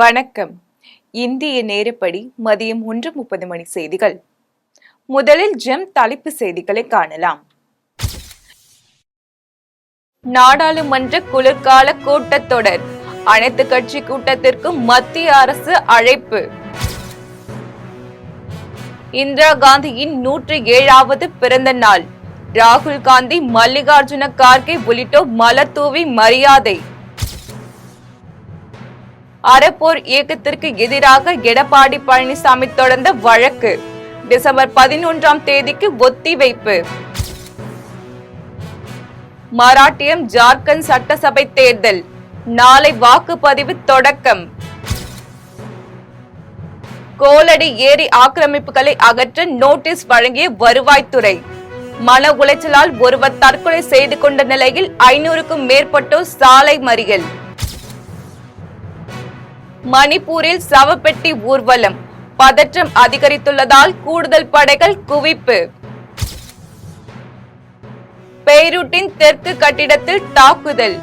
வணக்கம். இந்திய நேரப்படி மதியம் 1:30 மணி செய்திகள். முதலில் ஜெம் தலைப்பு செய்திகளை காணலாம். நாடாளுமன்ற குளிர்கால கூட்டத்தொடர், அனைத்து கட்சி கூட்டத்திற்கு மத்திய அரசு அழைப்பு. இந்திரா காந்தியின் 107வது பிறந்த நாள், ராகுல் காந்தி, மல்லிகார்ஜுன கார்கே உள்ளிட்டோர் மலர் தூவி மரியாதை. அறப்போர் இயக்கத்திற்கு எதிராக எடப்பாடி பழனிசாமி தொடர்ந்த வழக்கு டிசம்பர் 11ஆம் தேதிக்கு ஒத்திவைப்பு. மராட்டியம் ஜார்க்கண்ட் சட்டசபை தேர்தல், நாளை வாக்குப்பதிவு தொடக்கம். கோலடி ஏரி ஆக்கிரமிப்புகளை அகற்ற நோட்டீஸ் வழங்கிய வருவாய்த்துறை. மன உளைச்சலால் ஒருவர் தற்கொலை செய்து கொண்ட நிலையில் 500க்கும் மேற்பட்டோர் சாலை மறியல். மணிப்பூரில் சவப்பெட்டி ஊர்வலம், பதற்றம் அதிகரித்துள்ளதால் கூடுதல் படைகள் குவிப்பு. பெய்ரூட்டின் தெற்கு கட்டிடத்தில் தாக்குதல்,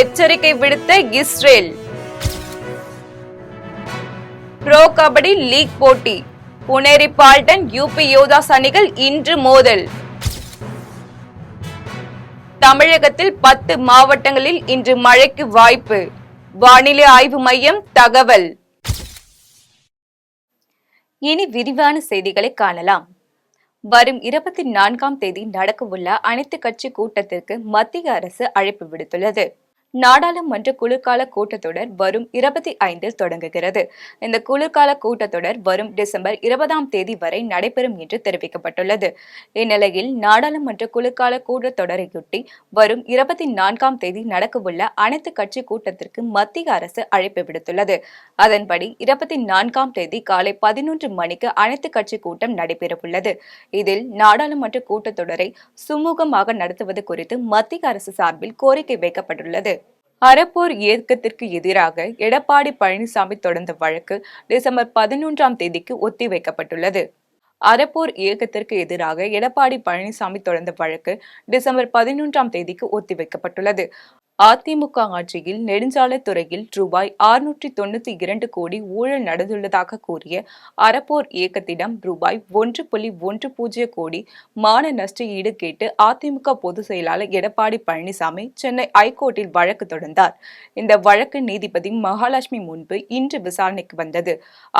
எச்சரிக்கை விடுத்த இஸ்ரேல். ப்ரோ கபடி லீக் போட்டி, புனேரி பால்டன் யூபி யோதாஸ் அணிகள் இன்று மோதல். தமிழகத்தில் 10 மாவட்டங்களில் இன்று மழைக்கு வாய்ப்பு, வானிலை ஆய்வு மையம் தகவல். இனி விரிவான செய்திகளை காணலாம். வரும் 24ஆம் தேதி நடக்கவுள்ள அனைத்து கட்சி கூட்டத்திற்கு மத்திய அரசு அழைப்பு விடுத்துள்ளது. நாடாளுமன்ற குளிர்கால கூட்டத்தொடர் வரும் 25இல் தொடங்குகிறது. இந்த குளிர்கால கூட்டத்தொடர் வரும் டிசம்பர் 20ஆம் தேதி வரை நடைபெறும் என்று தெரிவிக்கப்பட்டுள்ளது. இந்நிலையில் நாடாளுமன்ற குளிர்கால கூட்டத்தொடரையொட்டி வரும் 24ஆம் தேதி நடக்கவுள்ள அனைத்து கட்சி கூட்டத்திற்கு மத்திய அரசு அழைப்பு விடுத்துள்ளது. அதன்படி 24ஆம் தேதி காலை 11 மணிக்கு அனைத்து கட்சி கூட்டம் நடைபெறவுள்ளது. இதில் நாடாளுமன்ற கூட்டத்தொடரை சுமூகமாக நடத்துவது குறித்து மத்திய அரசு சார்பில் கோரிக்கை வைக்கப்பட்டுள்ளது. அறப்போர் இயக்கத்திற்கு எதிராக எடப்பாடி பழனிசாமி தொடர்ந்த வழக்கு டிசம்பர் 11ஆம் தேதிக்கு ஒத்திவைக்கப்பட்டுள்ளது. அறப்போர் இயக்கத்திற்கு எதிராக எடப்பாடி பழனிசாமி தொடர்ந்த வழக்கு டிசம்பர் 11ஆம் தேதிக்கு ஒத்திவைக்கப்பட்டுள்ளது. அதிமுக ஆட்சியில் நெடுஞ்சாலைத்துறையில் ரூபாய் 692 கோடி ஊழல் நடந்துள்ளதாக கூறிய அறப்போர் இயக்கத்திடம் ரூபாய் 1.10 கோடி மான நஷ்ட ஈடு கேட்டு அதிமுக பொதுச் செயலாளர் எடப்பாடி பழனிசாமி சென்னை ஐகோர்ட்டில் வழக்கு தொடர்ந்தார். இந்த வழக்கு நீதிபதி மகாலட்சுமி முன்பு இன்று விசாரணைக்கு வந்தது.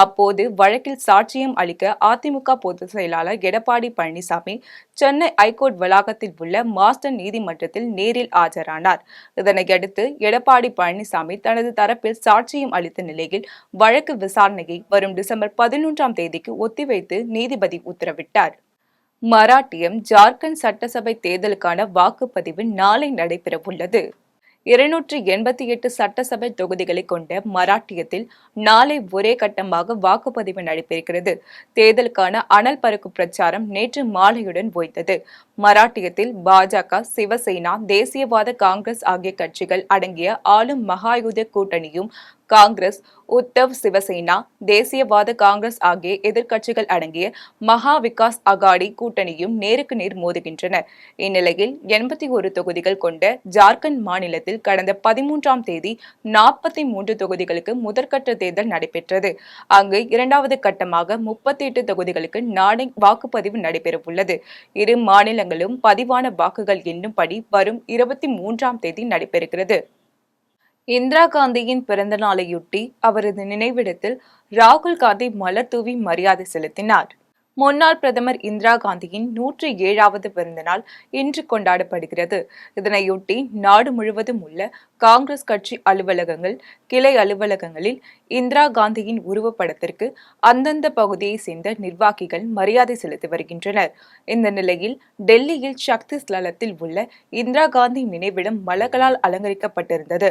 அப்போது வழக்கில் சாட்சியம் அளிக்க அதிமுக பொதுச் செயலாளர் எடப்பாடி பழனிசாமி சென்னை ஐகோர்ட் வளாகத்தில் உள்ள மாஸ்டர் நீதிமன்றத்தில் நேரில் ஆஜரானார். இதனையடுத்து எடப்பாடி பழனிசாமி தனது தரப்பில் சாட்சியம் அளித்த நிலையில் வழக்கு விசாரணையை வரும் டிசம்பர் 11ஆம் தேதிக்கு ஒத்திவைத்து நீதிபதி உத்தரவிட்டார். மராட்டியம் ஜார்க்கண்ட் சட்டசபை தேர்தலுக்கான வாக்குப்பதிவு நாளை நடைபெறவுள்ளது. 288 சட்டசபை தொகுதிகளை கொண்ட மராட்டியத்தில் நாளை ஒரே கட்டமாக வாக்குப்பதிவு நடைபெறுகிறது. தேர்தலுக்கான அனல் பறக்கும் பிரச்சாரம் நேற்று மாலையுடன் ஓய்ந்தது. மராட்டியத்தில் பாஜக, சிவசேனா, தேசியவாத காங்கிரஸ் ஆகிய கட்சிகள் அடங்கிய ஆளும் மகாயுத கூட்டணியும், காங்கிரஸ், உத்தவ் சிவசேனா, தேசியவாத காங்கிரஸ் ஆகிய எதிர்க்கட்சிகள் அடங்கிய மகா விகாஸ் அகாடி கூட்டணியும் நேருக்கு நேர் மோதுகின்றன. இந்நிலையில் 81 தொகுதிகள் கொண்ட ஜார்க்கண்ட் மாநிலத்தில் கடந்த 13ஆம் தேதி 43 தொகுதிகளுக்கு முதற்கட்ட தேர்தல் நடைபெற்றது. அங்கு இரண்டாவது கட்டமாக 38 தொகுதிகளுக்கு நாளை வாக்குப்பதிவு நடைபெறவுள்ளது. இரு மாநிலங்களும் பதிவான வாக்குகள் எண்ணும்படி வரும் 23ஆம் தேதி நடைபெறுகிறது. இந்திரா காந்தியின் பிறந்த நாளையொட்டி அவரது நினைவிடத்தில் ராகுல் காந்தி மலர் தூவி மரியாதை செலுத்தினார். முன்னாள் பிரதமர் இந்திரா காந்தியின் 107வது பிறந்த நாள் இன்று கொண்டாடப்படுகிறது. இதனையொட்டி நாடு முழுவதும் உள்ள காங்கிரஸ் கட்சி அலுவலகங்கள், கிளை அலுவலகங்களில் இந்திரா காந்தியின் உருவப்படத்திற்கு அந்தந்த பகுதியை சேர்ந்த நிர்வாகிகள் மரியாதை செலுத்தி வருகின்றனர். இந்த நிலையில் டெல்லியில் சக்தி ஸ்தலத்தில் உள்ள இந்திரா காந்தி நினைவிடம் மலர்களால் அலங்கரிக்கப்பட்டிருந்தது.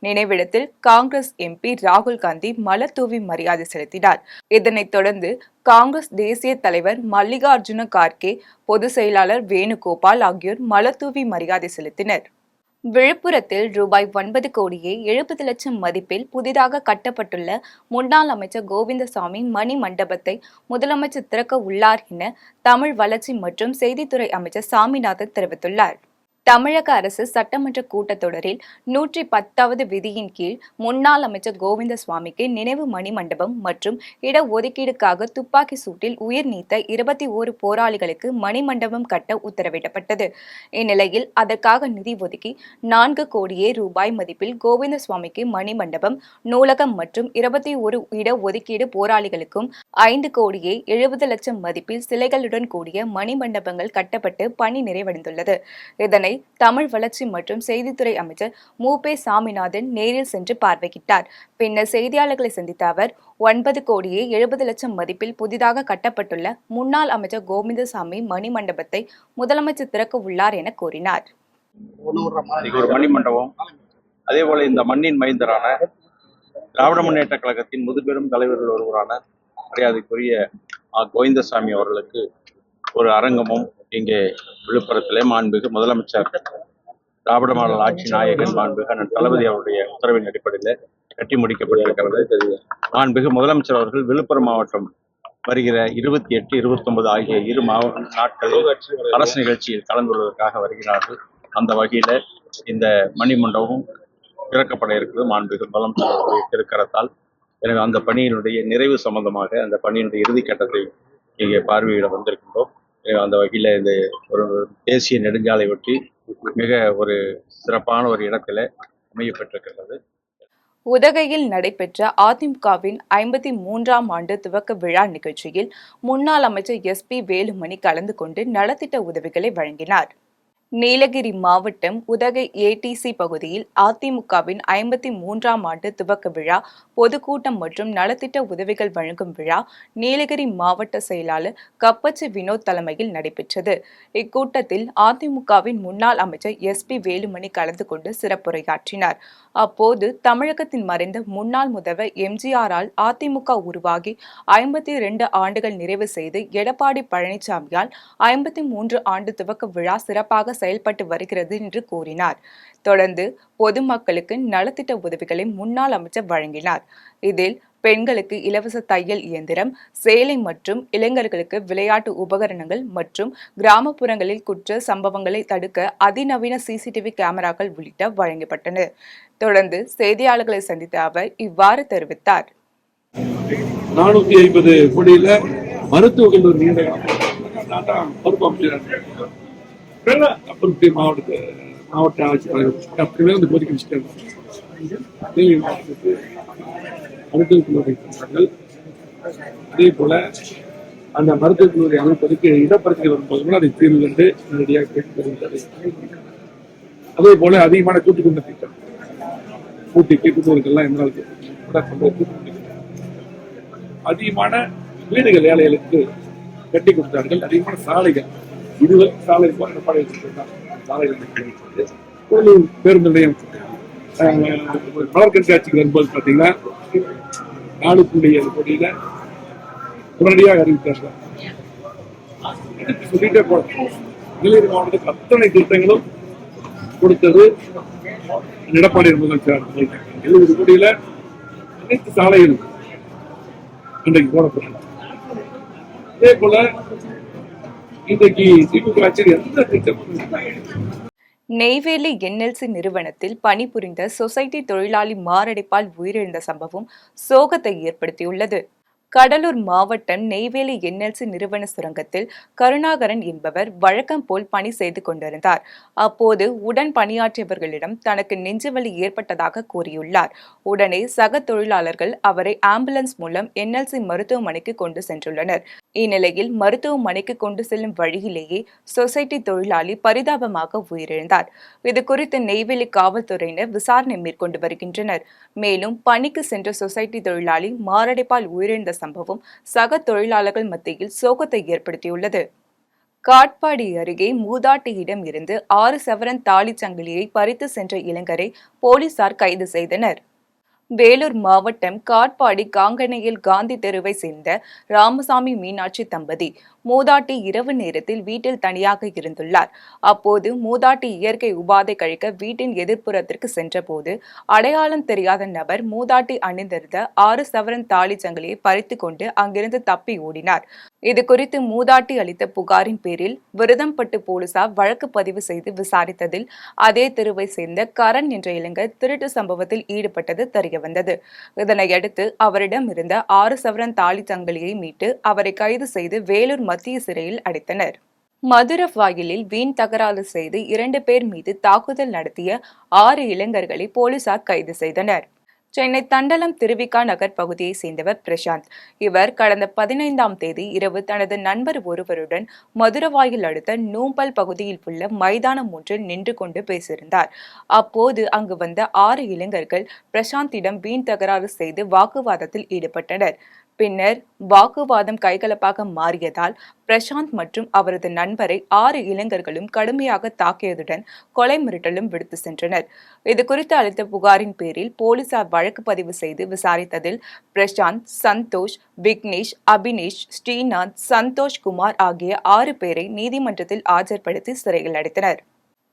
நினைவிடத்தில் காங்கிரஸ் எம்பி ராகுல் காந்தி மலர் தூவி மரியாதை செலுத்தினார். இதனைத் தொடர்ந்து காங்கிரஸ் தேசிய தலைவர் மல்லிகார்ஜுன கார்கே, பொதுச் செயலாளர் வேணுகோபால் ஆகியோர் மலர் தூவி மரியாதை செலுத்தினர். விழுப்புரத்தில் ரூபாய் 9 கோடியே 70 லட்சம் மதிப்பில் புதிதாக கட்டப்பட்டுள்ள முன்னாள் அமைச்சர் கோவிந்தசாமி மணி மண்டபத்தை முதலமைச்சர் திறக்க உள்ளார் என தமிழ் வளர்ச்சி மற்றும் செய்தித்துறை அமைச்சர் சாமிநாதன் தெரிவித்துள்ளார். தமிழக அரசு சட்டமன்ற கூட்டத்தொடரில் 110வது விதியின் கீழ் முன்னாள் அமைச்சர் கோவிந்தசுவாமிக்கு நினைவு மணிமண்டபம் மற்றும் இடஒதுக்கீடுக்காக துப்பாக்கி சூட்டில் உயிர் நீத்த 21 போராளிகளுக்கு மணிமண்டபம் கட்ட உத்தரவிடப்பட்டது. இந்நிலையில் அதற்காக நிதி ஒதுக்கி 4 கோடியே ரூபாய் மதிப்பில் கோவிந்தசுவாமிக்கு மணிமண்டபம், நூலகம் மற்றும் 21 இடஒதுக்கீடு போராளிகளுக்கும் 5 கோடியே 70 லட்சம் மதிப்பில் சிலைகளுடன் கூடிய மணிமண்டபங்கள் கட்டப்பட்டு பணி நிறைவடைந்துள்ளது. இதனை தமிழ் வளர்ச்சி மற்றும் செய்தித்துறை அமைச்சர் மு.பே. சாமிநாதன் நேரில் சென்று பார்வையிட்டார். பின்னர் செய்தியாளர்களை சந்தித்த அவர் 9 கோடியே 70 லட்சம் மதிப்பில் புதிதாக கட்டப்பட்டுள்ள முன்னாள் அமைச்சர் கோவிந்தசாமி மணிமண்டபத்தை முதலமைச்சர் திறக்க உள்ளார் என கூறினார். ஒரு மணிமண்டபம், அதே போல இந்த மண்ணின் மைந்தரான திராவிட முன்னேற்ற கழகத்தின் முதுபெரும் தலைவர்கள் ஒருவரான மரியாதைக்குரிய கோவிந்தசாமி அவர்களுக்கு ஒரு அரங்கமும் இங்கே விழுப்புரத்திலே மாண்புமிகு முதலமைச்சர் திராவிட மாடல் ஆட்சி நாயகன் மாண்புமிகு அண்ணன் தளபதி அவருடைய உத்தரவின் அடிப்படையில் கட்டி முடிக்கப்பட்டிருக்கிறது. மாண்புமிகு முதலமைச்சர் அவர்கள் விழுப்புரம் மாவட்டம் வருகிற 28, 29 ஆகிய இரு நாட்களில் அரசு நிகழ்ச்சியில் கலந்து கொள்வதற்காக வருகிறார்கள். அந்த வகையில இந்த மணிமண்டபமும் திறக்கப்பட இருக்கிறது மாண்புமிகு முதலமைச்சர் அவருடைய திருக்கரத்தால். எனவே அந்த பணியினுடைய நிறைவு சம்பந்தமாக அந்த பணியினுடைய இறுதிக்கட்டத்தை இங்கே பார்வையிட வந்திருக்கின்றோம். அந்த வகையில் இந்த ஒரு தேசிய நெடுஞ்சாலை ஒட்டி மிக ஒரு சிறப்பான ஒரு இடத்துல அமையப்பட்டிருக்கிறது. உதகையில் நடைபெற்ற அதிமுகவின் 53ஆம் ஆண்டு துவக்க விழா நிகழ்ச்சியில் முன்னாள் அமைச்சர் எஸ்.பி. வேலுமணி கலந்து கொண்டு நலத்திட்ட உதவிகளை வழங்கினார். நீலகிரி மாவட்டம் உதகை ஏடிசி பகுதியில் அதிமுகவின் 53ஆம் ஆண்டு துவக்க விழா, பொதுக்கூட்டம் மற்றும் நலத்திட்ட உதவிகள் வழங்கும் விழா நீலகிரி மாவட்ட செயலாளர் கப்பச்சி வினோத் தலைமையில் நடைபெற்றது. இக்கூட்டத்தில் அதிமுகவின் முன்னாள் அமைச்சர் எஸ்.பி. வேலுமணி கலந்து கொண்டு சிறப்புரையாற்றினார். அப்போது தமிழகத்தின் மறைந்த முன்னாள் முதல்வர் எம்.ஜி.ஆரால் அதிமுக உருவாகி 52 ஆண்டுகள் நிறைவு செய்து எடப்பாடி பழனிசாமியால் 53 ஆண்டு துவக்க விழா சிறப்பாக செயல்பட்டு வருகிறது என்று கூறினார். தொடர்ந்து பொதுமக்களுக்கு நலத்திட்ட உதவிகளை முன்னாள் அமைச்சர் வழங்கினார். இதில் பெண்களுக்கு இலவச தையல் இயந்திரம், சேலை மற்றும் இளைஞர்களுக்கு விளையாட்டு உபகரணங்கள் மற்றும் கிராமப்புறங்களில் குற்ற சம்பவங்களை தடுக்க அதிநவீன சிசிடிவி கேமராக்கள் உள்ளிட்ட வழங்கப்பட்டன. தொடர்ந்து செய்தியாளர்களை சந்தித்த அவர் இவ்வாறு தெரிவித்தார். 450 கோடியில மருத்துவக் கல்லூரி நீண்ட மாவட்ட ஆட்சியாளர் வந்து கோரிக்கை வச்சுட்டாங்க. மருத்துவக் கல்லூரி அதே போல அந்த மருத்துவக் கல்லூரி அமைப்பதற்கு இடப்பரத்தில் வரும்போது அதை தீர்வு கண்டு நேரடியாக கேட்டு வருகிறது. அதே போல அதிகமான கூட்டுக்குண்ட திட்டம் கூட்டிக்கு கூட்டுவதற்கெல்லாம் எங்களால் அதிகமான வீடுகள் ஏழைகளுக்கு கட்டி கொடுத்தார்கள். அதிகமான சாலைகள், இதுவரை சாலை எடப்பாடி சாலைகள் பேருந்து நிலையம் மலர் கண்காட்சிக்கு வரும்போது பார்த்தீங்கன்னா 4.7 கோடியில உடனடியாக அறிவித்தார்கள். சொல்லிட்டே போனோம். நீலகிரி மாவட்டத்துக்கு அத்தனை திட்டங்களும் கொடுத்தது எடப்பாடி முதலமைச்சர். 70 கோடியில அனைத்து சாலைகளும் இன்றைக்கு போடப்பட்டது. அதே போல இன்றைக்கு திமுக ஆட்சியில் எந்த திட்டமும் நெய்வேலி என்எல்சி நிறுவனத்தில் பணிபுரிந்த சொசைட்டி தொழிலாளி மாரடைப்பால் உயிரிழந்த சம்பவம் சோகத்தை ஏற்படுத்தியுள்ளது. கடலூர் மாவட்டம் நெய்வேலி என்எல்சி நிறுவன சுரங்கத்தில் கருணாகரன் என்பவர் வழக்கம் போல் பணி செய்து கொண்டிருந்தார். அப்போது உடன் பணியாற்றியவர்களிடம் தனக்கு நெஞ்சுவலி ஏற்பட்டதாக கூறியுள்ளார். உடனே சக தொழிலாளர்கள் அவரை ஆம்புலன்ஸ் மூலம் என்எல்சி மருத்துவமனைக்கு கொண்டு சென்றுள்ளனர். இந்நிலையில் மருத்துவமனைக்கு கொண்டு செல்லும் வழியிலேயே சொசைட்டி தொழிலாளி பரிதாபமாக உயிரிழந்தார். இதுகுறித்து நெய்வேலி காவல்துறையினர் விசாரணை மேற்கொண்டு வருகின்றனர். மேலும் பணிக்கு சென்ற சொசைட்டி தொழிலாளி மாரடைப்பால் உயிரிழந்த சம்பவம் சக தொழிலாளர்கள் மத்தியில் சோகத்தை ஏற்படுத்தியுள்ளது. காட்பாடி அருகே மூதாட்டியிடம் இருந்து 6 சவரன் தாலி சங்கிலியை பறித்து சென்ற இளைஞரை போலீசார் கைது செய்தனர். வேலூர் மாவட்டம் காட்பாடி காங்கனையில் காந்தி தெருவை சேர்ந்த ராமசாமி மீனாட்சி தம்பதி மூதாட்டி இரவு நேரத்தில் வீட்டில் தனியாக இருந்துள்ளார். அப்போது மூதாட்டி இயற்கை உபாதை கழிக்க வீட்டின் எதிர்ப்புறத்திற்கு சென்றபோது அடையாளம் தெரியாத நபர் மூதாட்டி அணிந்திருந்த 6 சவரன் தாலி சங்கிலியை பறித்துக் கொண்டு அங்கிருந்து தப்பி ஓடினார். இதுகுறித்து மூதாட்டி அளித்த புகாரின் பேரில் விருதம்பட்டு போலீசார் வழக்கு பதிவு செய்து விசாரித்ததில் அதே தெருவை சேர்ந்த கரண் என்ற இளைஞர் திருட்டு சம்பவத்தில் ஈடுபட்டது தெரியவந்தது. இதனையடுத்து அவரிடம் இருந்த 6 சவரன் தாலி சங்கிலியை மீட்டு அவரை கைது செய்து வேலூர் மத்திய சிறையில் அடைத்தனர். மதுரவாயிலில் வீண் தகராறு செய்து 2 பேர் மீது தாக்குதல் நடத்திய 6 இளைஞர்களை போலீசார் கைது செய்தனர். சென்னை தண்டலம் திருவிகா நகர் பகுதியைச் சேர்ந்தவர் பிரசாந்த். இவர் கடந்த 15ஆம் தேதி இரவு தனது நண்பர் ஒருவருடன் மதுரவாயில் அடுத்த நூம்பல் பகுதியில் உள்ள மைதானம் ஒன்றில் நின்று கொண்டு பேசியிருந்தார். அப்போது அங்கு வந்த 6 இளைஞர்கள் பிரசாந்திடம் வீண் தகராறு செய்து வாக்குவாதத்தில் ஈடுபட்டனர். பின்னர் வாக்குவாதம் கைகலப்பாக மாறியதால் பிரசாந்த் மற்றும் அவரது நண்பரை 6 இளைஞர்களும் கடுமையாக தாக்கியதுடன் கொலை மிரட்டலும் விடுத்து சென்றனர். இதுகுறித்து அளித்த புகாரின் பேரில் போலீசார் வழக்கு பதிவு செய்து விசாரித்ததில் பிரசாந்த், சந்தோஷ், விக்னேஷ், அபினேஷ், ஸ்ரீநாத், சந்தோஷ் குமார் ஆகிய 6 பேரை நீதிமன்றத்தில் ஆஜர்படுத்தி சிறையில் அடைத்தனர்.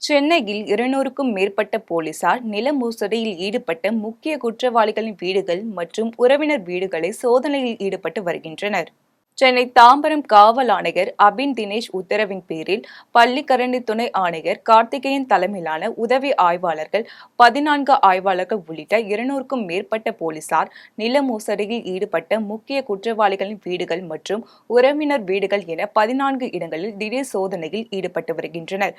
சென்னையில் 200க்கும் மேற்பட்ட போலீசார் நில மோசடியில் ஈடுபட்ட முக்கிய குற்றவாளிகளின் வீடுகள் மற்றும் உறவினர் வீடுகளை சோதனையில் ஈடுபட்டு வருகின்றனர். சென்னை தாம்பரம் காவல் ஆணையர் அபின் தினேஷ் உத்தரவின் பேரில் பள்ளிக்கரணை துணை ஆணையர் கார்த்திகேயன் தலைமையிலான உதவி ஆய்வாளர்கள் 14 ஆய்வாளர்கள் உள்ளிட்ட 200க்கும் மேற்பட்ட போலீசார் நில மோசடியில் ஈடுபட்ட முக்கிய குற்றவாளிகளின் வீடுகள் மற்றும் உறவினர் வீடுகள் என 14 இடங்களில் திடீர் சோதனையில் ஈடுபட்டு வருகின்றனர்.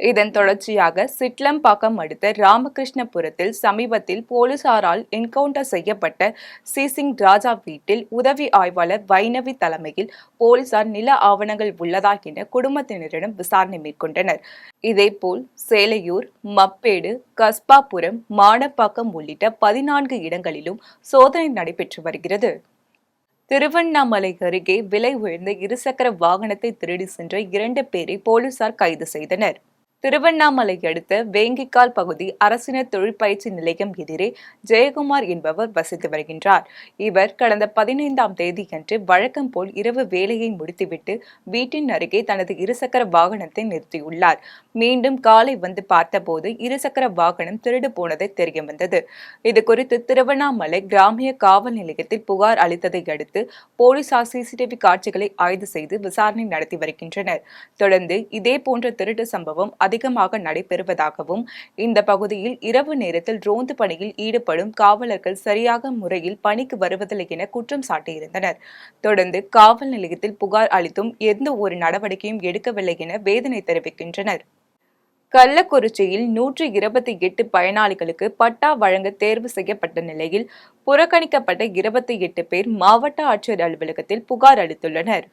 இதன் தொடர்ச்சியாக சிட்லம்பாக்கம் அடுத்த ராமகிருஷ்ணபுரத்தில் சமீபத்தில் போலீசாரால் என்கவுண்டர் செய்யப்பட்ட சிசிங் ராஜா வீட்டில் உதவி ஆய்வாளர் வைணவி தலைமையில் போலீசார் நில ஆவணங்கள் உள்ளதா என குடும்பத்தினரிடம் விசாரணை மேற்கொண்டனர். இதேபோல் சேலையூர், மப்பேடு, கஸ்பாபுரம், மாடப்பாக்கம் உள்ளிட்ட 14 இடங்களிலும் சோதனை நடைபெற்று வருகிறது. திருவண்ணாமலை அருகே விலை உயர்ந்த இருசக்கர வாகனத்தை திருடி சென்ற 2 பேரை போலீசார் கைது செய்தனர். திருவண்ணாமலை அடுத்த வேங்கிக்கால் பகுதி அரசினர் தொழிற்பயிற்சி நிலையம் எதிரே ஜெயக்குமார் என்பவர் வசித்து வருகின்றார். இவர் கடந்த 15ஆம் தேதியன்று வழக்கம் போல் இரவு வேலையை முடித்துவிட்டு வீட்டின் அருகே தனது இருசக்கர வாகனத்தை நிறுத்தியுள்ளார். மீண்டும் காலை வந்து பார்த்தபோது இருசக்கர வாகனம் திருடு போனதை தெரிய வந்தது. இதுகுறித்து திருவண்ணாமலை கிராமிய காவல் நிலையத்தில் புகார் அளித்ததை அடுத்து போலீசார் சிசிடிவி காட்சிகளை ஆய்வு செய்து விசாரணை நடத்தி வருகின்றனர். தொடர்ந்து இதேபோன்ற திருட்டு சம்பவம் அதிகமாக நடைபெறுவதாகவும் இந்த பகுதியில் இரவு நேரத்தில் ரோந்து பணியில் ஈடுபடும் காவலர்கள் சரியாக முறையில் பணிக்கு வருவதில்லை என குற்றம் சாட்டியிருந்தனர். தொடர்ந்து காவல் நிலையத்தில் புகார் அளித்தும் எந்த ஒரு நடவடிக்கையும் எடுக்கவில்லை என வேதனை தெரிவிக்கின்றனர். கள்ளக்குறிச்சியில் 128 பயனாளிகளுக்கு பட்டா வழங்க தேர்வு செய்யப்பட்ட நிலையில் புறக்கணிக்கப்பட்ட 28 பேர் மாவட்ட ஆட்சியர் அலுவலகத்தில் புகார் அளித்துள்ளனர்.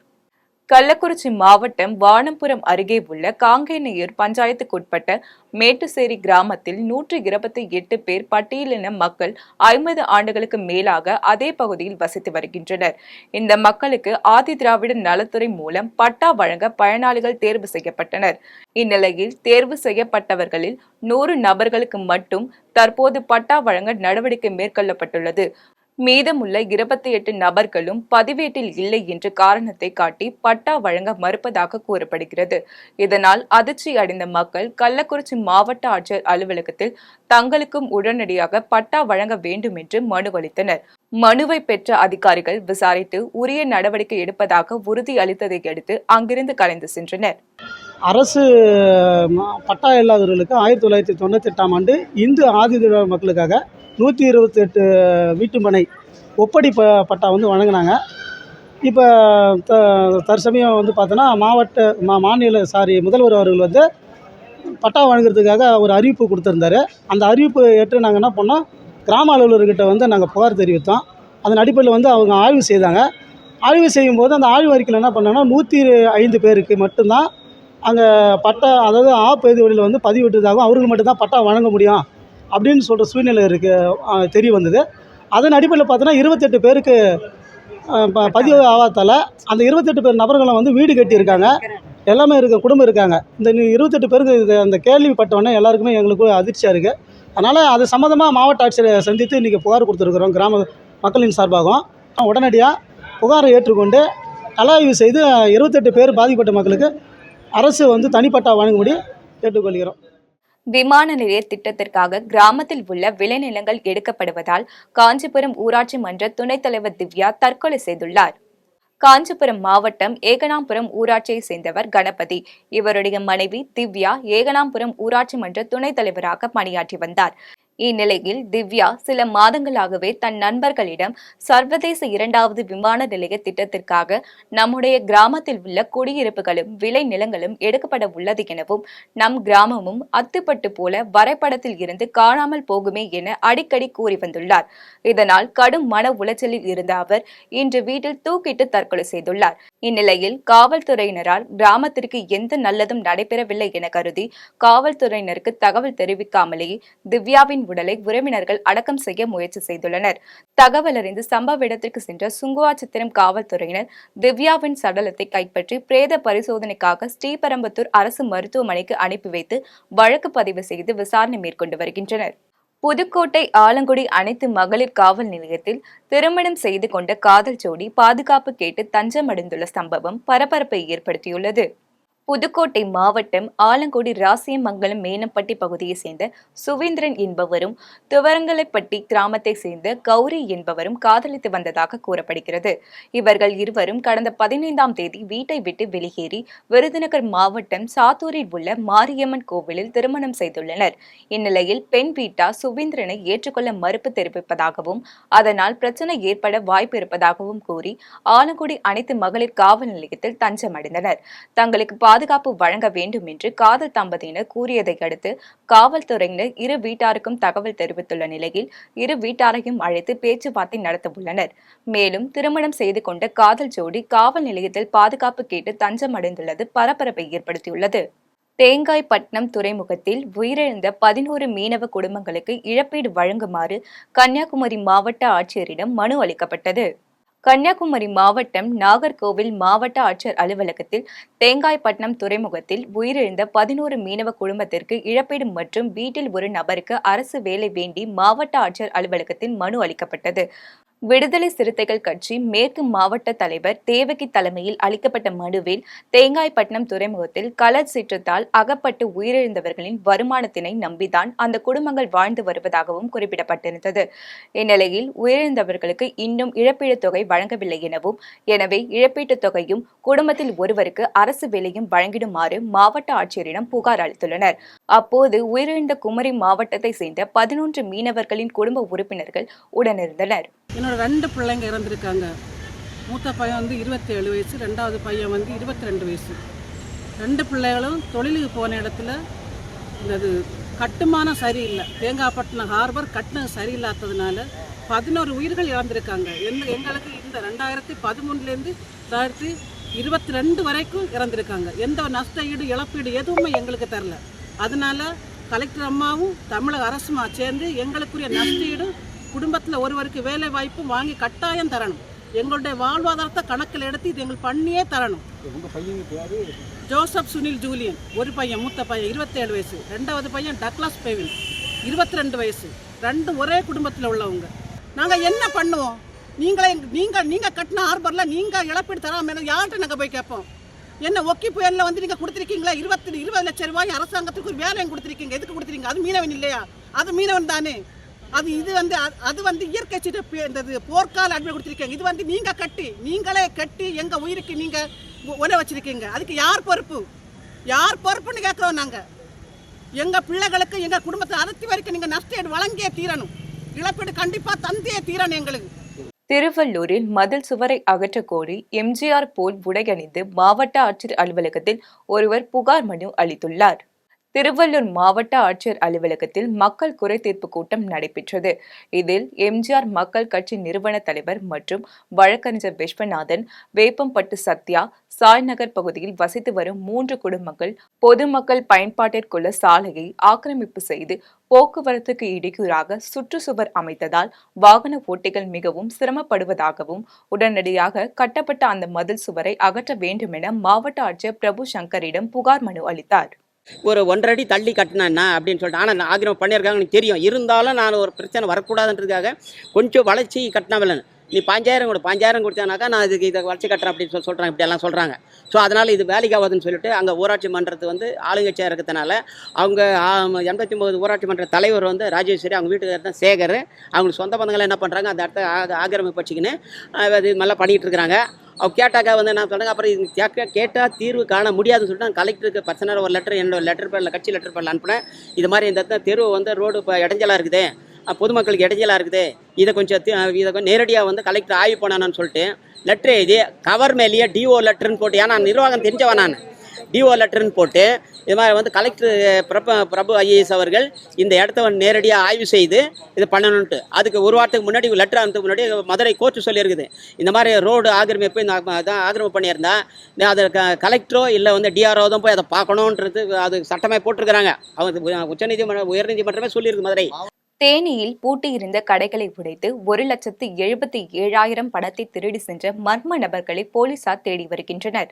கள்ளக்குறிச்சி மாவட்டம் வானம்புரம் அருகே உள்ள காங்கேநேயூர் பஞ்சாயத்துக்குட்பட்ட மேட்டுசேரி கிராமத்தில் 128 பேர் பட்டியலின மக்கள் 50 ஆண்டுகளுக்கு மேலாக அதே பகுதியில் வசித்து வருகின்றனர். இந்த மக்களுக்கு ஆதி திராவிட நலத்துறை மூலம் பட்டா வழங்க பயனாளிகள் தேர்வு செய்யப்பட்டனர். இந்நிலையில் தேர்வு செய்யப்பட்டவர்களில் 100 நபர்களுக்கு மட்டும் தற்போது பட்டா வழங்க நடவடிக்கை மேற்கொள்ளப்பட்டுள்ளது. மீதமுள்ள 28 நபர்களும் பதிவேட்டில் இல்லை என்ற காரணத்தை காட்டி பட்டா வழங்க மறுப்பதாக கூறப்படுகிறது. இதனால் அதிர்ச்சி அடைந்த மக்கள் கள்ளக்குறிச்சி மாவட்ட ஆட்சியர் அலுவலகத்தில் தங்களுக்கும் உடனடியாக பட்டா வழங்க வேண்டும் என்று மனு அளித்தனர். மனுவை பெற்ற அதிகாரிகள் விசாரித்து உரிய நடவடிக்கை எடுப்பதாக உறுதி அளித்ததை அடுத்து அங்கிருந்து கலைந்து சென்றனர். அரசு பட்டா இல்லாதவர்களுக்கு 1998ஆம் ஆண்டு இந்து ஆதி மக்களுக்காக 128 வீட்டுமனை ஒப்படை பட்டா வழங்கினாங்க. இப்போ தற்சமயம் பார்த்தோன்னா முதல்வர் அவர்கள் பட்டா வழங்குறதுக்காக ஒரு அறிவிப்பு கொடுத்துருந்தாரு. அந்த அறிவிப்பு ஏற்று நாங்கள் என்ன பண்ணோம், கிராம அலுவலர்கிட்ட நாங்கள் புகார் தெரிவித்தோம். அதன் அடிப்படையில் அவங்க ஆய்வு செய்தாங்க. ஆய்வு செய்யும்போது அந்த ஆய்வு அறிக்கையில் என்ன பண்ணாங்கன்னா 105 பேருக்கு மட்டும்தான் அங்கே பட்டா, அதாவது ஆப் வழியில் பதிவிட்டதாகவும் அவர்களுக்கு மட்டும்தான் பட்டா வழங்க முடியும் அப்படின்னு சொல்கிற சூழ்நிலை தெரிய வந்தது. அதன் அடிப்படையில் பார்த்தோன்னா 28 பேருக்கு பதிவு ஆகாதால் அந்த 28 பேர் நபர்களும் வீடு கட்டியிருக்காங்க, எல்லாமே குடும்பம் இருக்காங்க. இந்த 28 பேருக்கு அந்த கேள்விப்பட்டவொடனே எல்லாருக்குமே எங்களுக்கு அதிர்ச்சியாக இருக்குது. அதனால் அது சம்மந்தமாக மாவட்ட ஆட்சியரை சந்தித்து இன்றைக்கி புகார் கொடுத்துருக்குறோம் கிராம மக்களின் சார்பாகவும். உடனடியாக புகாரை ஏற்றுக்கொண்டு கள ஆய்வு செய்து 28 பேர் பாதிக்கப்பட்ட மக்களுக்கு அரசு வந்து தனிப்பட்டா வழங்கும்படி கேட்டுக்கொள்கிறோம். விமான நிலைய திட்டத்திற்காக கிராமத்தில் உள்ள விளைநிலங்கள் எடுக்கப்படுவதால் காஞ்சிபுரம் ஊராட்சி மன்ற துணைத் தலைவர் திவ்யா தற்கொலை செய்துள்ளார். காஞ்சிபுரம் மாவட்டம் ஏகனாபுரம் ஊராட்சியை சேர்ந்தவர் கணபதி. இவருடைய மனைவி திவ்யா ஏகனாபுரம் ஊராட்சி மன்ற துணைத் தலைவராக பணியாற்றி வந்தார். இந்நிலையில் திவ்யா சில மாதங்களாகவே தன் நண்பர்களிடம் சர்வதேச 2வது விமான நிலைய திட்டத்திற்காக நம்முடைய கிராமத்தில் உள்ள குடியிருப்புகளும் விளை நிலங்களும் எடுக்கப்பட உள்ளது எனவும் நம் கிராமமும் அத்துப்பட்டு போல வரைபடத்தில் இருந்து காணாமல் போகுமே என அடிக்கடி கூறி வந்துள்ளார். இதனால் கடும் மன உளைச்சலில் இருந்த அவர் இன்று வீட்டில் தூக்கிட்டு தற்கொலை செய்துள்ளார். இந்நிலையில் காவல்துறையினரால் கிராமத்திற்கு எந்த நல்லதும் நடைபெறவில்லை என கருதி காவல்துறையினருக்கு தகவல் தெரிவிக்காமலேயே திவ்யாவின் உடலை உறவினர்கள் அடக்கம் செய்ய முயற்சி செய்துள்ளனர். தகவல் அறிந்து சம்பவ இடத்திற்கு சென்ற சுங்குவாச்சித்திரம் காவல்துறையினர் திவ்யாவின் சடலத்தை கைப்பற்றி பிரேத பரிசோதனைக்காக ஸ்ரீபெரும்புதூர் அரசு மருத்துவமனைக்கு அனுப்பி வைத்து வழக்கு பதிவு செய்து விசாரணை மேற்கொண்டு வருகின்றனர். புதுக்கோட்டை ஆலங்குடி அனைத்து மகளிர் காவல் நிலையத்தில் திருமணம் செய்து கொண்ட காதல் ஜோடி பாதுகாப்பு கேட்டு தஞ்சம் அடைந்துள்ள சம்பவம் பரபரப்பை ஏற்படுத்தியுள்ளது. புதுக்கோட்டை மாவட்டம் ஆலங்குடி ராசியமங்கலம் மேனப்பட்டி பகுதியைச் சேர்ந்த சுவீந்திரன் என்பவரும் துவரங்கலைப்பட்டி கிராமத்தை சேர்ந்த கௌரி என்பவரும் காதலித்து வந்ததாக கூறப்படுகிறது. இவர்கள் இருவரும் கடந்த 15ஆம் தேதி வீட்டை விட்டு வெளியேறி விருதுநகர் மாவட்டம் சாத்தூரில் உள்ள மாரியம்மன் கோவிலில் திருமணம் செய்துள்ளனர். இந்நிலையில் பெண் வீட்டார் சுவீந்திரனை ஏற்றுக்கொள்ள மறுப்பு தெரிவிப்பதாகவும் அதனால் பிரச்சனை ஏற்பட வாய்ப்பு இருப்பதாகவும் கூறி ஆலங்குடி அனைத்து மகளிர் காவல் நிலையத்தில் தஞ்சம் அடைந்தனர். தங்களுக்கு பாதுகாப்பு வழங்க வேண்டும் என்று காதல் தம்பதியினர் கூறியதை அடுத்து காவல்துறையினர் இரு வீட்டாருக்கும் தகவல் தெரிவித்துள்ள நிலையில் இரு வீட்டாரையும் அழைத்து பேச்சுவார்த்தை நடத்த உள்ளனர். மேலும் திருமணம் செய்து கொண்ட காதல் ஜோடி காவல் நிலையத்தில் பாதுகாப்பு கேட்டு தஞ்சம் அடைந்துள்ளது பரபரப்பை ஏற்படுத்தியுள்ளது. தேங்காய்பட்டினம் துறைமுகத்தில் உயிரிழந்த 11 மீனவ குடும்பங்களுக்கு இழப்பீடு வழங்குமாறு கன்னியாகுமரி மாவட்ட ஆட்சியரிடம் மனு அளிக்கப்பட்டது. கன்னியாகுமரி மாவட்டம் நாகர்கோவில் மாவட்ட ஆட்சியர் அலுவலகத்தில் தேங்காய்பட்டினம் துறைமுகத்தில் உயிரிழந்த 11 மீனவ குடும்பத்திற்கு இழப்பீடு மற்றும் வீட்டில் ஒரு நபருக்கு அரசு வேலை வேண்டி மாவட்ட ஆட்சியர் அலுவலகத்தில் மனு அளிக்கப்பட்டது. விடுதலை சிறுத்தைகள் கட்சி மேற்கு மாவட்ட தலைவர் தேவகி தலைமையில் அளிக்கப்பட்ட மனுவில் தேங்காய்பட்டினம் துறைமுகத்தில் கலர் சீற்றத்தால் அகப்பட்டு உயிரிழந்தவர்களின் வருமானத்தினை நம்பிதான் அந்த குடும்பங்கள் வாழ்ந்து வருவதாகவும் குறிப்பிடப்பட்டிருந்தது. இந்நிலையில் உயிரிழந்தவர்களுக்கு இன்னும் இழப்பீடு தொகை வழங்கவில்லை எனவும் எனவே இழப்பீட்டுத் தொகையும் குடும்பத்தில் ஒருவருக்கு அரசு வேலையும் வழங்கிடுமாறு மாவட்ட ஆட்சியரிடம் புகார் அளித்துள்ளனர். அப்போது உயிரிழந்த குமரி மாவட்டத்தை சேர்ந்த 11 மீனவர்களின் குடும்ப உறுப்பினர்கள் உடனிருந்தனர். என்னோட 2 பிள்ளைங்க இறந்துருக்காங்க. மூத்த பையன் வந்து 27 வயசு, 2வது பையன் வந்து 22 வயசு. 2 பிள்ளைகளும் தொழிலுக்கு போன இடத்துல இது கட்டுமானம் சரியில்லை. தேங்காய்பட்டினம் ஹார்பர் கட்டினம் சரியில்லாததுனால 11 உயிர்கள் இறந்துருக்காங்க. எங்களுக்கு இந்த 2013லேருந்து 2022 வரைக்கும் இறந்துருக்காங்க. எந்த நஷ்ட ஈடு இழப்பீடு எதுவுமே எங்களுக்கு தரல. அதனால கலெக்டர் அம்மாவும் தமிழக அரசுமா சேர்ந்து எங்களுக்குரிய நஷ்ட ஈடு குடும்பத்தில் ஒருவருக்கு வேலை வாய்ப்பு வாங்கி கட்டாயம் தரணும். எங்களுடைய வாழ்வாதாரத்தை கணக்கில் எடுத்து இது எங்களுக்கு பண்ணியே தரணும். ஜோசப் சுனில் ஜூலியன் ஒரு பையன், மூத்த பையன் 27 வயசு, 2வது பையன் டக்ளாஸ் பெவின் 22 வயசு. 2 ஒரே குடும்பத்தில் உள்ளவங்க. நாங்கள் என்ன பண்ணுவோம்? நீங்கள் கட்டின ஹார்பரில் நீங்கள் இழப்பீடு தராமல் யார்கிட்ட நாங்கள் போய் கேட்போம்? என்ன ஒக்கி புயலில் வந்து நீங்கள் கொடுத்துருக்கீங்களா? 20 லட்சம் ரூபாய் அரசாங்கத்துக்கு ஒரு வேலையும் கொடுத்துருக்கீங்க. எதுக்கு கொடுத்துருக்கீங்க? அது மீனவன் இல்லையா? அது மீனவன் தானே. அது வந்து இயற்கை சீட்டு இந்த போர்க்கால அடிமை கொடுத்துருக்கீங்க. இது வந்து நீங்களே கட்டி எங்கள் உயிருக்கு நீங்கள் உணர வச்சிருக்கீங்க. அதுக்கு யார் பொறுப்புன்னு கேட்குறோம். நாங்கள் எங்கள் பிள்ளைகளுக்கு எங்கள் குடும்பத்தை அறுத்தி வரைக்கும் நீங்கள் நஷ்டம் வழங்கியே தீரணும். இழப்பீடு கண்டிப்பாக தந்தியே தீரணும் எங்களுக்கு. திருவள்ளூரில் மதில் சுவரை அகற்ற கோரி எம்ஜிஆர் போல் உடையணிந்து மாவட்ட ஆட்சியர் அலுவலகத்தில் ஒருவர் புகார் மனு அளித்துள்ளார். திருவள்ளூர் மாவட்ட ஆட்சியர் அலுவலகத்தில் மக்கள் குறை தீர்ப்பு கூட்டம் நடைபெற்றது. இதில் எம்ஜிஆர் மக்கள் கட்சி நிறுவன தலைவர் மற்றும் வழக்கறிஞர் விஸ்வநாதன், வேப்பம்பட்டு சத்யா, சாய்நகர் பகுதியில் வசித்து வரும் 3 குடும்பங்கள் பொதுமக்கள் பயன்பாட்டிற்குள்ள சாலையை ஆக்கிரமிப்பு செய்து போக்குவரத்துக்கு இடையூறாக சுற்றுச்சுவர் அமைத்ததால் வாகன ஓட்டிகள் மிகவும் சிரமப்படுவதாகவும் உடனடியாக கட்டப்பட்ட அந்த மதில் சுவரை அகற்ற வேண்டும் என மாவட்ட ஆட்சியர் பிரபு சங்கரிடம் புகார் மனு அளித்தார். ஒரு 1.5 அடி தள்ளி கட்டினா அப்படின்னு சொல்லிட்டு, ஆனால் ஆக்கிரமிப்பு பண்ணியிருக்காங்க எனக்கு தெரியும். இருந்தாலும் நான் ஒரு பிரச்சனை வரக்கூடாதுன்றதுக்காக கொஞ்சம் வளர்ச்சி கட்டினவில்லை. நீ 5000 கொடுத்தானாக்கா நான் இதை வளர்ச்சி கட்டுறேன் அப்படின்னு சொல்கிறாங்க, இப்படியெல்லாம் சொல்கிறாங்க. ஸோ அதனால் இது வேலைக்கு ஆகாதுன்னு சொல்லிட்டு அங்கே ஊராட்சி மன்றத்து வந்து ஆளுங்கட்சியாக இருக்கிறதுனால அவங்க 89 ஊராட்சி மன்ற தலைவர் வந்து ராஜேஸ்வரி, அவங்க வீட்டுக்காரர் தான் சேகர், அவங்களுக்கு சொந்த பந்தங்களை என்ன பண்ணுறாங்க அந்த இடத்த ஆக்கிரமிப்பு வச்சுக்கின்னு அது நல்லா பண்ணிகிட்டு இருக்கிறாங்க. அவங்க கேட்டாக்கா வந்து என்ன சொல்கிறாங்க, அப்புறம் இது கேட்டால் தீர்வு காண முடியாதுன்னு சொல்லிட்டு நான் கலெக்டருக்கு பர்சனலாக ஒரு லெட்டர், என்னோட லெட்டர் பேரில் கட்சி லெட்டர் பேரில் அனுப்புனேன். இது மாதிரி இந்த இடத்துல தெருவு வந்து ரோடு இப்போ இடைஞ்சலாக இருக்குது, பொதுமக்களுக்கு இடைஞ்சலாக இருக்குது, இதை கொஞ்சம் நேரடியாக வந்து கலெக்டர் ஆய்வு பண்ணணும்னு சொல்லிட்டு லெட்ரு எழுதி கவர் மேலேயே டிஓ லெட்டர்னு போட்டு, ஏன்னா நிர்வாகம் தெரிஞ்சவன் நான், டிஓ லெட்டர்னு போட்டு இது மாதிரி வந்து கலெக்டர் பிரபு ஐஏஎஸ் அவர்கள் இந்த இடத்த வந்து நேரடியாக ஆய்வு செய்து இது பண்ணணுன்ட்டு அதுக்கு ஒரு வாரத்துக்கு முன்னாடி லெட்டர் அனுப்புறதுக்கு முன்னாடி மதுரை கோர்ட்டு சொல்லியிருக்குது. இந்த மாதிரி ரோடு ஆக்கிரமிப்பு தான் ஆக்கிரமிப்பு பண்ணியிருந்தா அதை கலெக்டரோ இல்லை வந்து டிஆர்ஓ தான் போய் அதை பார்க்கணுன்றது அது சட்டமே போட்டிருக்கிறாங்க. அவங்க உச்சநீதிமன்றம் உயர்நீதிமன்றமே சொல்லியிருக்கு மதுரை. தேனியில் பூட்டியிருந்த கடைகளை உடைத்து 1,77,000 பணத்தை திருடி சென்ற மர்ம நபர்களை போலீசார் தேடி வருகின்றனர்.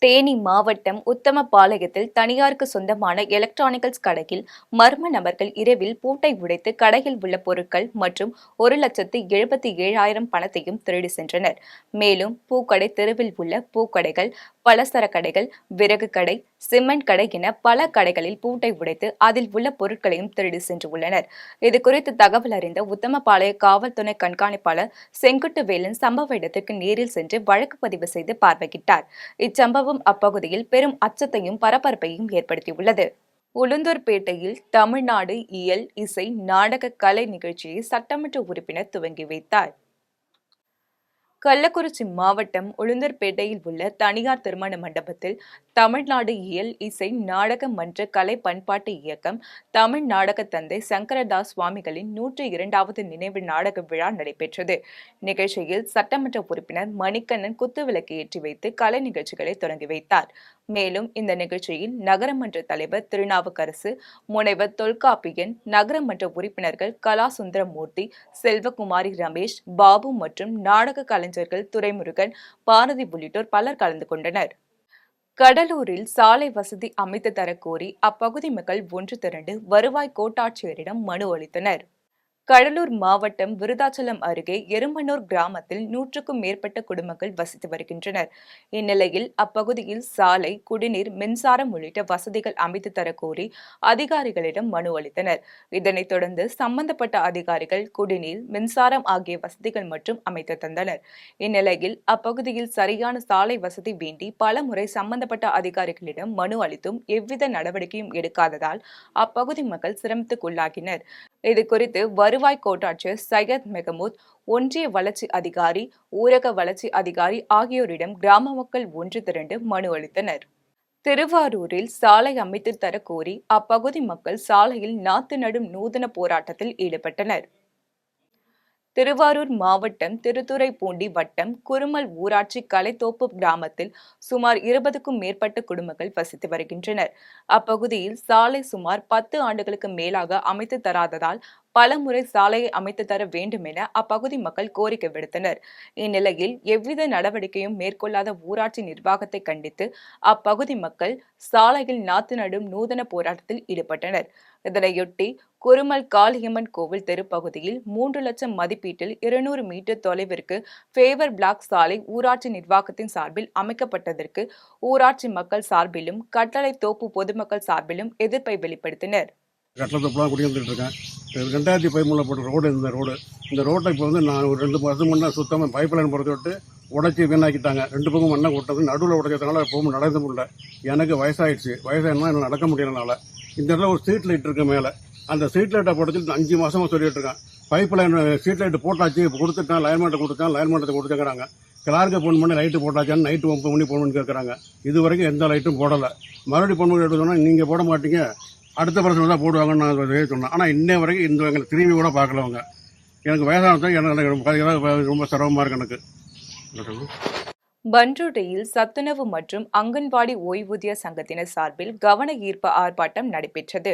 தேனி மாவட்டம் உத்தமபாளையத்தில் தனியாருக்கு சொந்தமான எலக்ட்ரானிக்கல்ஸ் கடையில் மர்ம நபர்கள் இரவில் பூட்டை உடைத்து கடையில் உள்ள பொருட்கள் மற்றும் 1,77,000 பணத்தையும் திருடி சென்றனர். மேலும் பூக்கடை, தெருவில் உள்ள பூக்கடைகள், பலசர கடைகள், விறகு கடை, சிமெண்ட் கடை என பல கடைகளில் பூட்டை உடைத்து அதில் உள்ள பொருட்களையும் திருடி சென்றுள்ளனர். இதுகுறித்து தகவல் அறிந்த உத்தமபாளைய காவல் துணை கண்காணிப்பாளர் செங்குட்டுவேலன் சம்பவ இடத்திற்கு நேரில் சென்று வழக்கு பதிவு செய்து பார்வையிட்டார். இச்சம்பவம் அப்பகுதியில் பெரும் அச்சத்தையும் பரபரப்பையும் ஏற்படுத்தியுள்ளது. உளுந்தூர்பேட்டையில் தமிழ்நாடு இயல், இசை, நாடக கலை நிகழ்ச்சியை சட்டமன்ற உறுப்பினர் துவங்கி வைத்தார். கள்ளக்குறிச்சி மாவட்டம் உளுந்தூர்பேட்டையில் உள்ள தனியார் திருமண மண்டபத்தில் தமிழ்நாடு இயல், இசை, நாடக மன்ற கலை பண்பாட்டு இயக்கம் தமிழ் நாடக தந்தை சங்கரதாஸ் சுவாமிகளின் 102வது நினைவு நாடக விழா நடைபெற்றது. நிகழ்ச்சியில் சட்டமன்ற உறுப்பினர் மணிகண்ணன் குத்துவிளக்கு ஏற்றி வைத்து கலை நிகழ்ச்சிகளை தொடங்கி வைத்தார். மேலும் இந்த நிகழ்ச்சியில் நகரமன்ற தலைவர் திருநாவுக்கரசு, முனைவர் தொல்காப்பியன், நகரமன்ற உறுப்பினர்கள் கலாசுந்தரமூர்த்தி, செல்வகுமாரி, ரமேஷ், பாபு மற்றும் நாடக கலைஞர்கள் துரைமுருகன், பாரதி உள்ளிட்டோர் பலர் கலந்து கொண்டனர். கடலூரில் சாலை வசதி அமைத்து தரக்கோரி அப்பகுதி மக்கள் ஒன்று திரண்டு வருவாய் கோட்டாட்சியரிடம் மனு அளித்தனர். கடலூர் மாவட்டம் விருதாச்சலம் அருகே எருமனூர் கிராமத்தில் 100க்கும் மேற்பட்ட குடும்பங்கள் வசித்து வருகின்றனர். இந்நிலையில் அப்பகுதியில் சாலை, குடிநீர், மின்சாரம் உள்ளிட்ட வசதிகள் அமைத்து தரக்கோரி அதிகாரிகளிடம் மனு அளித்தனர். இதனைத் தொடர்ந்து சம்பந்தப்பட்ட அதிகாரிகள் குடிநீர், மின்சாரம் ஆகிய வசதிகள் மற்றும் அமைத்து தந்தனர். இந்நிலையில் அப்பகுதியில் சரியான சாலை வசதி வேண்டி பல முறை சம்பந்தப்பட்ட அதிகாரிகளிடம் மனு அளித்தும் எவ்வித நடவடிக்கையும் எடுக்காததால் அப்பகுதி மக்கள் சிரமத்துக்குள்ளாகினர். இதுகுறித்து வருவாய் கோட்டாட்சியர் சையத் மெகமூத், ஒன்றிய வளர்ச்சி அதிகாரி, ஊரக வளர்ச்சி அதிகாரி ஆகியோரிடம் கிராம மக்கள் ஒன்று திரண்டு மனு அளித்தனர். திருவாரூரில் சாலை அமைத்து தரக்கோரி அப்பகுதி மக்கள் சாலையில் நாத்து நடும் நூதன போராட்டத்தில் ஈடுபட்டனர். திருவாரூர் மாவட்டம் திருத்துறைப்பூண்டி வட்டம் குருமல் ஊராட்சி கலைத்தோப்பு கிராமத்தில் சுமார் 20க்கும் மேற்பட்ட குடும்பங்கள் வசித்து வருகின்றனர். அப்பகுதியில் சாலை சுமார் 10 ஆண்டுகளுக்கு மேலாக அமைத்து தராததால் பலமுறை சாலையை அமைத்து தர வேண்டும் என அப்பகுதி மக்கள் கோரிக்கை விடுத்தனர். இந்நிலையில் எவ்வித நடவடிக்கையும் மேற்கொள்ளாத ஊராட்சி நிர்வாகத்தை கண்டித்து அப்பகுதி மக்கள் சாலையில் நாத்து நடும் நூதன போராட்டத்தில் ஈடுபட்டனர். இதனையொட்டி குருமல் காளியம்மன் கோவில் தெருப்பகுதியில் 3 லட்சம் மதிப்பீட்டில் 200 மீட்டர் தொலைவிற்கு ஃபேவர் பிளாக் சாலை ஊராட்சி நிர்வாகத்தின் சார்பில் அமைக்கப்பட்டதற்கு ஊராட்சி மக்கள் சார்பிலும் கட்டளை தோப்பு பொதுமக்கள் சார்பிலும் எதிர்ப்பை வெளிப்படுத்தினர். கட்டளத்தோப்புலாம் குடியிருந்துட்டு இருக்கேன். 2013 போட்ட ரோடு இந்த ரோட்டை இப்போ வந்து நான் ஒரு 2 வருஷம் முன்னே சுத்தமாக பைப் லைன் பொறுத்து விட்டு உடச்சி வீணாக்கிட்டாங்க. 2 பக்கம் மண்ணை கொட்டது, நடுவில் உடைச்சதுனால போகும் நடக்க முடியல. எனக்கு வயசாயிடுச்சு. வயசாயினா என்ன நடக்க முடியறதுனால இந்த இடத்துல ஒரு ஸ்ட்ரீட் லைட் இருக்கு மேலே, அந்த ஸ்ட்ரீட் லைட்டை போட்டு 5 மாசமா சொல்லிட்டு இருக்கேன். பைப் லைன் ஸ்ட்ரீட் லைட் போட்டாச்சு, இப்போ கொடுத்துட்டேன், லைன்மெண்ட்டை கொடுத்துருக்காங்க. கிளார்க்கு ஃபோன் பண்ணி லைட்டு போட்டாச்சான்னு நைட்டு 9 மணி ஃபோன் பண்ணி கேட்குறாங்க. இது வரைக்கும் எந்த லைட்டும் போடலை. மறுபடியும் ஃபோன் பண்ணி எடுத்து சொன்னால் நீங்கள் போட மாட்டீங்க, அடுத்த பிரச்சனை தான் போடுவாங்கன்னு நான் சொன்னேன். ஆனால் இன்ன வரைக்கும் இந்த எங்களை திரும்பி கூட பார்க்கலவங்க. எனக்கு வயசானதான் எனக்கு ரொம்ப சிரமமாக இருக்கு எனக்கு. பன்ருட்டியில் சத்துணவு மற்றும் அங்கன்வாடி ஓய்வூதிய சங்கத்தினர் சார்பில் கவன ஈர்ப்பு ஆர்ப்பாட்டம் நடைபெற்றது.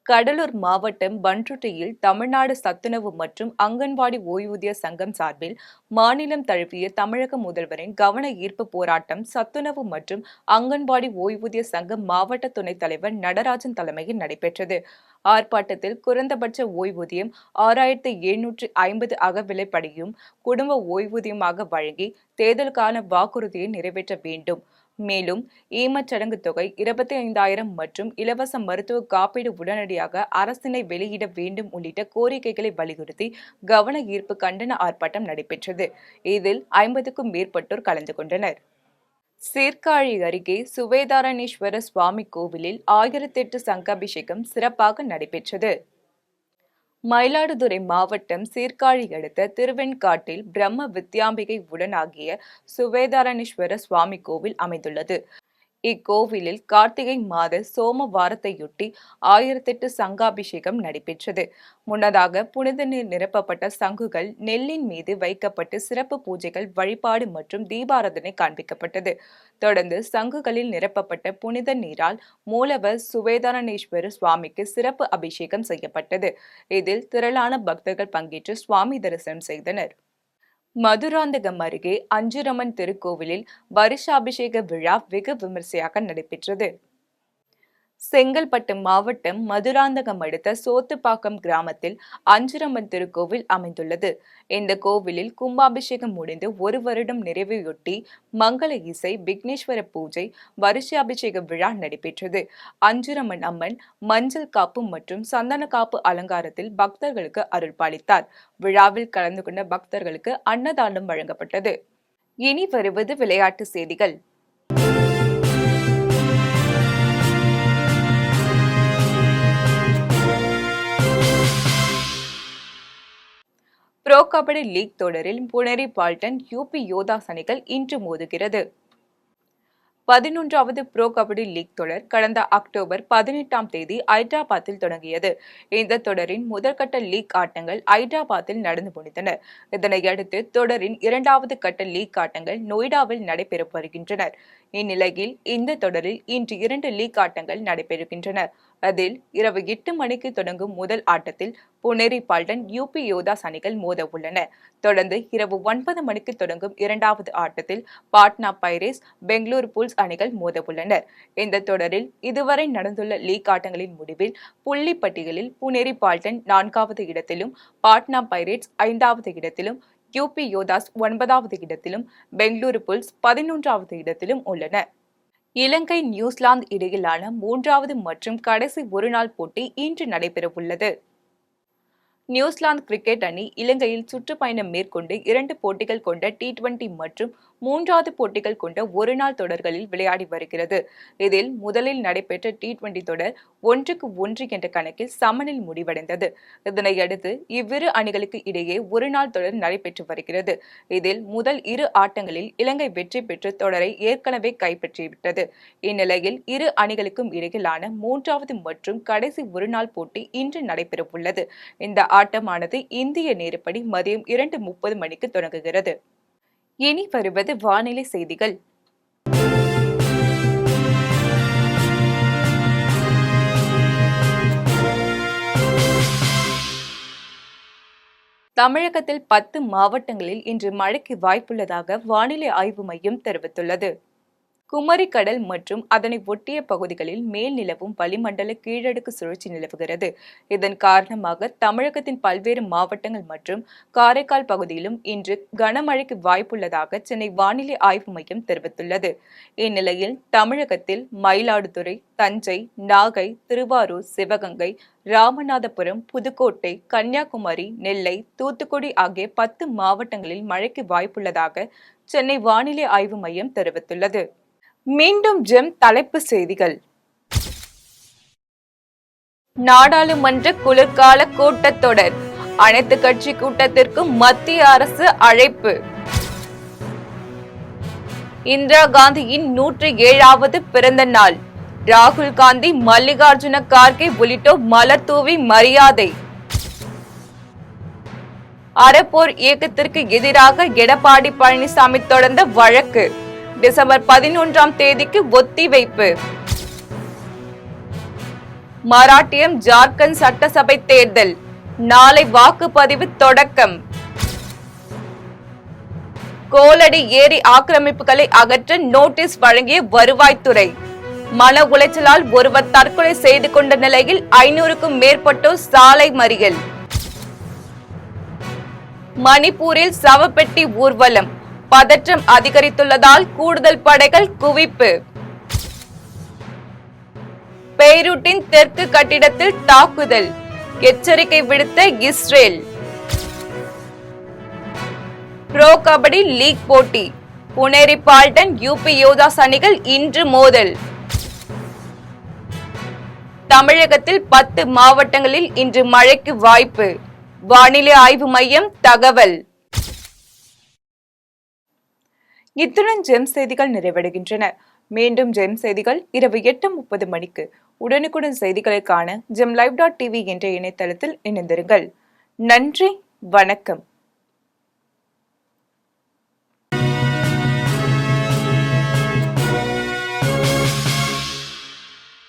கடலூர் மாவட்டம் பண்ருட்டியில் தமிழ்நாடு சத்துணவு மற்றும் அங்கன்வாடி ஓய்வூதிய சங்கம் சார்பில் மாநிலம் தழுவிய தமிழக முதல்வரின் கவன ஈர்ப்பு போராட்டம் சத்துணவு மற்றும் அங்கன்வாடி ஓய்வூதிய சங்கம் மாவட்ட துணைத் தலைவர் நடராஜன் தலைமையில் நடைபெற்றது. ஆர்ப்பாட்டத்தில் குறைந்தபட்ச ஓய்வூதியம் 6,750 அகவிலைப்படியும் குடும்ப ஓய்வூதியமாக வழங்கி தேர்தலுக்கான வாக்குறுதியை நிறைவேற்ற வேண்டும். மேலும் ஈமச்சடங்கு தொகை 25,000 மற்றும் இலவச மருத்துவ காப்பீடு உடனடியாக அரசினை வெளியிட வேண்டும் உள்ளிட்ட கோரிக்கைகளை வலியுறுத்தி கவன ஈர்ப்பு கண்டன ஆர்ப்பாட்டம் நடைபெற்றது. இதில் 50க்கும் மேற்பட்டோர் கலந்து கொண்டனர். சீர்காழி அருகே சுவேதாரணேஸ்வர சுவாமி கோவிலில் 1008 சங்காபிஷேகம் சிறப்பாக நடைபெற்றது. மயிலாடுதுறை மாவட்டம் சீர்காழி அடுத்த திருவெண்காட்டில் பிரம்ம வித்யாம்பிகை உடனாகிய சுவேதாரணேஸ்வர சுவாமி கோவில் அமைந்துள்ளது. இக்கோவிலில் கார்த்திகை மாத சோமவாரத்தையொட்டி 1008 சங்காபிஷேகம் நடைபெற்றது. முன்னதாக புனித நீர் நிரப்பப்பட்ட சங்குகள் நெல்லின் மீது வைக்கப்பட்டு சிறப்பு பூஜைகள், வழிபாடு மற்றும் தீபாராதனை காண்பிக்கப்பட்டது. தொடர்ந்து சங்குகளில் நிரப்பப்பட்ட புனித நீரால் மூலவர் சுவேதாரணேஸ்வர சுவாமிக்கு சிறப்பு அபிஷேகம் செய்யப்பட்டது. இதில் திரளான பக்தர்கள் பங்கேற்று சுவாமி தரிசனம் செய்தனர். மதுராந்தகம் அருகே அஞ்சுரம்மன் திருக்கோவிலில் வருஷாபிஷேக விழா வெகு விமரிசையாக நடைபெற்றது. செங்கல்பட்டு மாவட்டம் மதுராந்தகம் அடுத்த சோத்துப்பாக்கம் கிராமத்தில் அஞ்சுரம்மன் திருக்கோவில் அமைந்துள்ளது. இந்த கோவிலில் கும்பாபிஷேகம் முடிந்து 1 வருடம் நிறைவையொட்டி மங்கள இசை, விக்னேஸ்வர பூஜை, வருஷாபிஷேக விழா நடைபெற்றது. அஞ்சுரம்மன் அம்மன் மஞ்சள் காப்பு மற்றும் சந்தன காப்பு அலங்காரத்தில் பக்தர்களுக்கு அருள் பாலித்தார். விழாவில் கலந்து கொண்ட பக்தர்களுக்கு அன்னதானம் வழங்கப்பட்டது. இனி வருவது விளையாட்டு செய்திகள். ப்ரோ கபடி லீக் தொடரில் புனேரி பால்டன், யூபி யோதாஸ் அணிகள் இன்று மோதுகிறது. 11வது ப்ரோ கபடி லீக் தொடர் கடந்த அக்டோபர் 18ஆம் தேதி ஐதராபாத்தில் தொடங்கியது. இந்த தொடரின் முதற்கட்ட லீக் ஆட்டங்கள் ஐதராபாத்தில் நடந்து முடிந்தன. இதனையடுத்து தொடரின் 2வது கட்ட லீக் ஆட்டங்கள் நொய்டாவில் நடைபெற வருகின்றன. இந்நிலையில் இந்த தொடரில் இன்று 2 லீக் ஆட்டங்கள் நடைபெறுகின்றன. அதில் இரவு 8 மணிக்கு தொடங்கும் முதல் ஆட்டத்தில் புனேரி பால்டன், யூபி யோதாஸ் அணிகள் மோத உள்ளன. தொடர்ந்து இரவு 9 மணிக்கு தொடங்கும் 2வது ஆட்டத்தில் பாட்னா பைரேட்ஸ், பெங்களூரு புல்ஸ் அணிகள் மோத உள்ளனர். இந்த தொடரில் இதுவரை நடந்துள்ள லீக் ஆட்டங்களின் முடிவில் புள்ளி பட்டியலில் புனேரி பால்டன் 4வது இடத்திலும், பாட்னா பைரேட்ஸ் 5வது இடத்திலும், யூபி யோதாஸ் 9வது இடத்திலும், பெங்களூரு புல்ஸ் 11வது இடத்திலும் உள்ளன. இலங்கை நியூசிலாந்து இடையிலான 3வது மற்றும் கடைசி ஒருநாள் போட்டி இன்று நடைபெறவுள்ளது. நியூசிலாந்து கிரிக்கெட் அணி இலங்கையில் சுற்றுப்பயணம் மேற்கொண்டு 2 போட்டிகள் கொண்ட T20 மற்றும் 3வது போட்டிகள் கொண்ட ஒருநாள் தொடர்களில் விளையாடி வருகிறது. இதில் முதலில் நடைபெற்ற T20 தொடர் 1-1 என்ற கணக்கில் சமனில் முடிவடைந்தது. இதனையடுத்து இவ்விரு அணிகளுக்கு இடையே ஒருநாள் தொடர் நடைபெற்று வருகிறது. இதில் முதல் 2 ஆட்டங்களில் இலங்கை வெற்றி பெற்று தொடரை ஏற்கனவே கைப்பற்றிவிட்டது. இந்நிலையில் இரு அணிகளுக்கும் இடையிலான 3வது மற்றும் கடைசி ஒருநாள் போட்டி இன்று நடைபெறவுள்ளது. இந்த ஆட்டமானது இந்திய நேரப்படி மதியம் 2:30 மணிக்கு தொடங்குகிறது. இனி வருவது வானிலை செய்திகள். தமிழகத்தில் 10 மாவட்டங்களில் இன்று மழைக்கு வாய்ப்புள்ளதாக வானிலை ஆய்வு மையம் தெரிவித்துள்ளது. குமரி கடல் மற்றும் அதனை ஒட்டிய பகுதிகளில் மேல் நிலவும் வளிமண்டல கீழடுக்கு சுழற்சி நிலவுகிறது. இதன் காரணமாக தமிழகத்தின் பல்வேறு மாவட்டங்கள் மற்றும் காரைக்கால் பகுதியிலும் இன்று கனமழைக்கு வாய்ப்புள்ளதாக சென்னை வானிலை ஆய்வு மையம் தெரிவித்துள்ளது. இந்நிலையில் தமிழகத்தில் மயிலாடுதுறை, தஞ்சை, நாகை, திருவாரூர், சிவகங்கை, ராமநாதபுரம், புதுக்கோட்டை, கன்னியாகுமரி, நெல்லை, தூத்துக்குடி ஆகிய 10 மாவட்டங்களில் மழைக்கு வாய்ப்புள்ளதாக சென்னை வானிலை ஆய்வு மையம் தெரிவித்துள்ளது. மீண்டும் ஜெம் தலைப்பு செய்திகள். நாடாளுமன்ற குளிர்கால கூட்டத்தொடர், அனைத்து கட்சி கூட்டத்திற்கு மத்திய அரசு அழைப்பு. இந்திரா காந்தியின் 107வது பிறந்த நாள், ராகுல் காந்தி, மல்லிகார்ஜுன கார்கே உள்ளிட்டோர் மலர் தூவி மரியாதை. அறப்போர் இயக்கத்திற்கு எதிராக எடப்பாடி பழனிசாமி தொடர்ந்த வழக்கு டிசம்பர் 11ஆம் தேதிக்கு ஒத்திவைப்பு. மராட்டியம் ஜார்க்கண்ட் சட்டசபை தேர்தல் நாளை வாக்குப்பதிவு தொடக்கம். கோலடி ஏரி ஆக்கிரமிப்புகளை அகற்ற நோட்டீஸ் வழங்கிய வருவாய்த்துறை. மன உளைச்சலால் ஒருவர் தற்கொலை செய்து கொண்ட நிலையில் 500க்கும் மேற்பட்டோர் சாலை மறியல். மணிப்பூரில் சவப்பெட்டி ஊர்வலம், பதற்றம் அதிகரித்துள்ளதால் கூடுதல் படைகள் குவிப்பு. பெய்ரூட்டின் தெற்கு கட்டிடத்தில் தாக்குதல், எச்சரிக்கை விடுத்த இஸ்ரேல். ப்ரோ கபடி லீக் போட்டி, புனேரி பால்டன் யூபி யோதாஸ் அணிகள் இன்று மோதல். தமிழகத்தில் 10 மாவட்டங்களில் இன்று மழைக்கு வாய்ப்பு, வானிலை ஆய்வு மையம் தகவல். இத்துடன் ஜெம் செய்திகள் நிறைவடைகின்றன. மீண்டும் ஜெம் செய்திகள் இரவு 8:30 மணிக்கு. உடனுக்குடன் செய்திகளை காண ஜெம் live.tv என்ற இணையதளத்தில் இணைந்திருங்கள். நன்றி, வணக்கம்.